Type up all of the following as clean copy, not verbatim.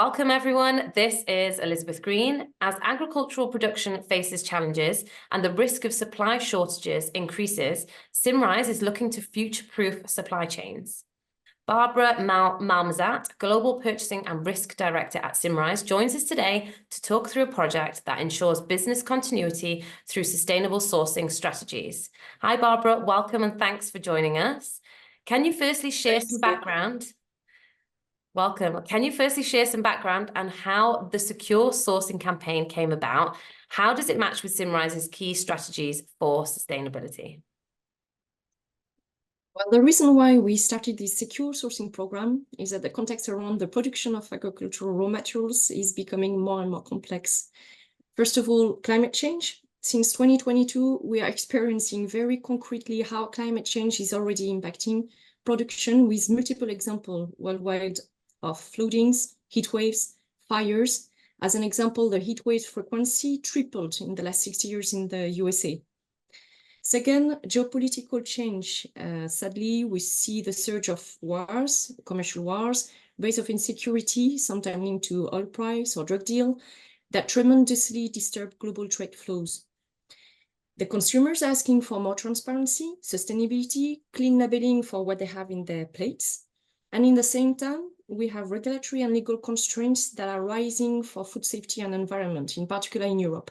Welcome, everyone. This is Elizabeth Green. As agricultural production faces challenges and the risk of supply shortages increases, Symrise is looking to future-proof supply chains. Barbara Malmezat, Global Purchasing and Risk Director at Symrise, joins us today to talk through a project that ensures business continuity through sustainable sourcing strategies. Hi, Barbara. Welcome and thanks for joining us. Can you firstly share some background? Welcome. Can you firstly share some background on how the secure sourcing campaign came about? How does it match with Symrise's key strategies for sustainability? Well, the reason why we started this secure sourcing program is that the context around the production of agricultural raw materials is becoming more and more complex. First of all, climate change. Since 2022, we are experiencing very concretely how climate change is already impacting production, with multiple examples worldwide of floodings, heat waves, fires. As an example, the heat wave frequency tripled in the last 60 years in the USA. Second, geopolitical change. Sadly, we see the surge of wars, commercial wars, rise of insecurity, sometimes linked to oil price or drug deal, that tremendously disturb global trade flows. The consumers are asking for more transparency, sustainability, clean labeling for what they have in their plates. And in the same time, we have regulatory and legal constraints that are rising for food safety and environment, in particular in Europe.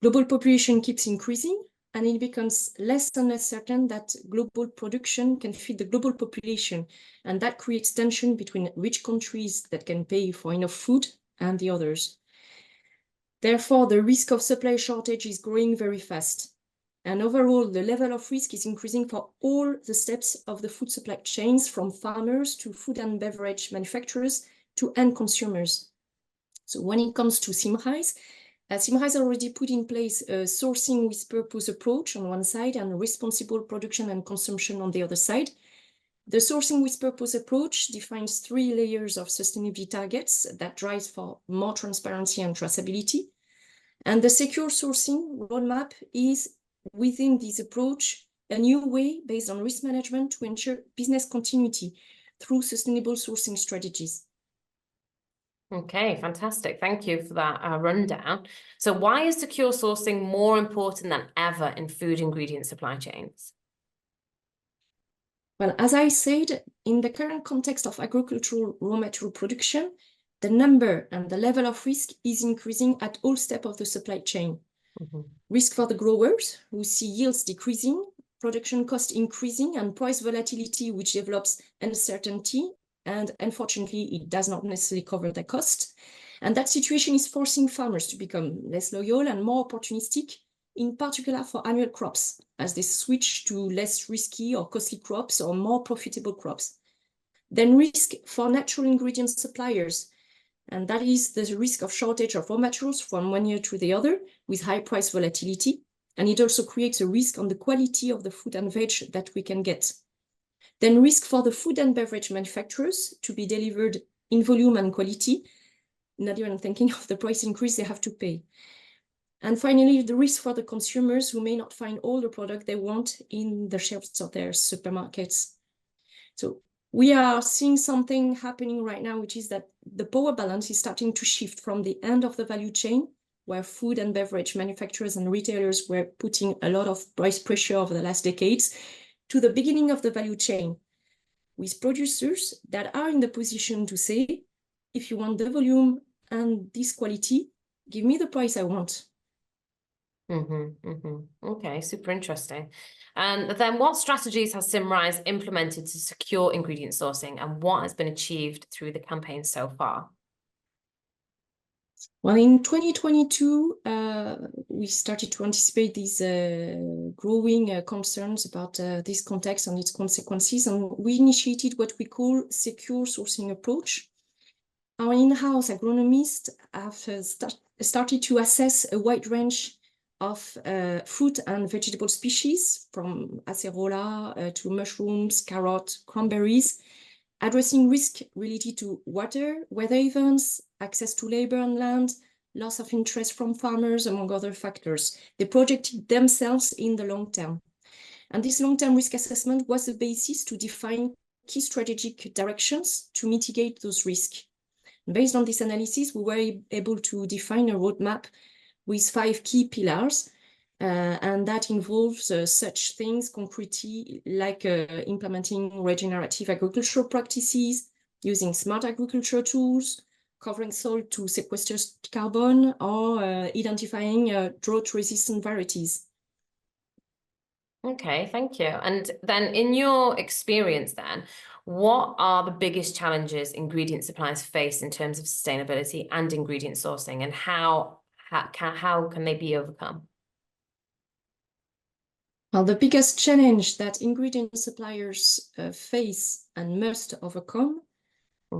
Global population keeps increasing, and it becomes less and less certain that global production can feed the global population. And that creates tension between rich countries that can pay for enough food and the others. Therefore, the risk of supply shortage is growing very fast. And overall, the level of risk is increasing for all the steps of the food supply chains, from farmers to food and beverage manufacturers to end consumers. So when it comes to Symrise, Symrise already put in place a sourcing with purpose approach on one side and responsible production and consumption on the other side. The sourcing with purpose approach defines 3 layers of sustainability targets that drives for more transparency and traceability. And the secure sourcing roadmap is, within this approach, a new way based on risk management to ensure business continuity through sustainable sourcing strategies. Okay, fantastic. Thank you for that rundown. So why is secure sourcing more important than ever in food ingredient supply chains? Well, as I said, in the current context of agricultural raw material production, the number and the level of risk is increasing at all steps of the supply chain. Risk for the growers, who see yields decreasing, production cost increasing, and price volatility, which develops uncertainty. And unfortunately, it does not necessarily cover the cost. And that situation is forcing farmers to become less loyal and more opportunistic, in particular for annual crops, as they switch to less risky or costly crops or more profitable crops. Then risk for natural ingredient suppliers, and that is the risk of shortage of raw materials from one year to the other with high price volatility. And it also creates a risk on the quality of the food and veg that we can get. Then risk for the food and beverage manufacturers to be delivered in volume and quality, not even thinking of the price increase they have to pay. And finally, the risk for the consumers who may not find all the product they want in the shelves of their supermarkets. So we are seeing something happening right now, which is that the power balance is starting to shift from the end of the value chain, where food and beverage manufacturers and retailers were putting a lot of price pressure over the last decades, to the beginning of the value chain, with producers that are in the position to say, if you want the volume and this quality, give me the price I want. Okay, super interesting. And then what strategies has Symrise implemented to secure ingredient sourcing, and what has been achieved through the campaign so far? Well, in 2022, we started to anticipate these growing concerns about this context and its consequences, and we initiated what we call secure sourcing approach. Our in-house agronomists have started to assess a wide range of fruit and vegetable species, from acerola to mushrooms, carrot, cranberries, addressing risk related to water, weather events, access to labor and land, loss of interest from farmers, among other factors. They projected themselves in the long term. And this long-term risk assessment was the basis to define key strategic directions to mitigate those risks. Based on this analysis, we were able to define a roadmap with 5 key pillars, and that involves such things concretely like implementing regenerative agricultural practices, using smart agriculture tools, covering soil to sequester carbon, or identifying drought-resistant varieties. Okay, thank you. And then in your experience then, what are the biggest challenges ingredient suppliers face in terms of sustainability and ingredient sourcing, and how can they be overcome? Well, the biggest challenge that ingredient suppliers face and must overcome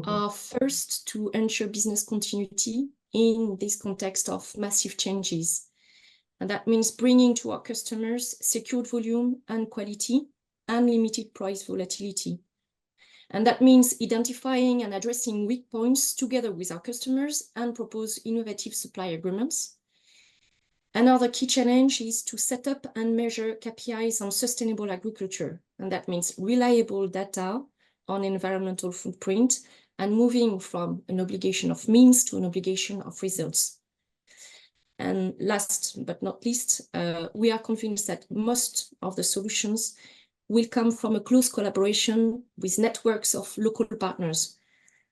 are first to ensure business continuity in this context of massive changes. And that means bringing to our customers secured volume and quality and limited price volatility. And that means identifying and addressing weak points together with our customers and propose innovative supply agreements. Another key challenge is to set up and measure KPIs on sustainable agriculture. And that means reliable data on environmental footprint and moving from an obligation of means to an obligation of results. And last but not least, we are convinced that most of the solutions will come from a close collaboration with networks of local partners.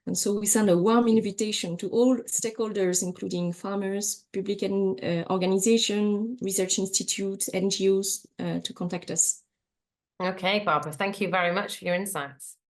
And so we send a warm invitation to all stakeholders, including farmers, public organizations, research institutes, NGOs, to contact us. Okay, Barbara, thank you very much for your insights.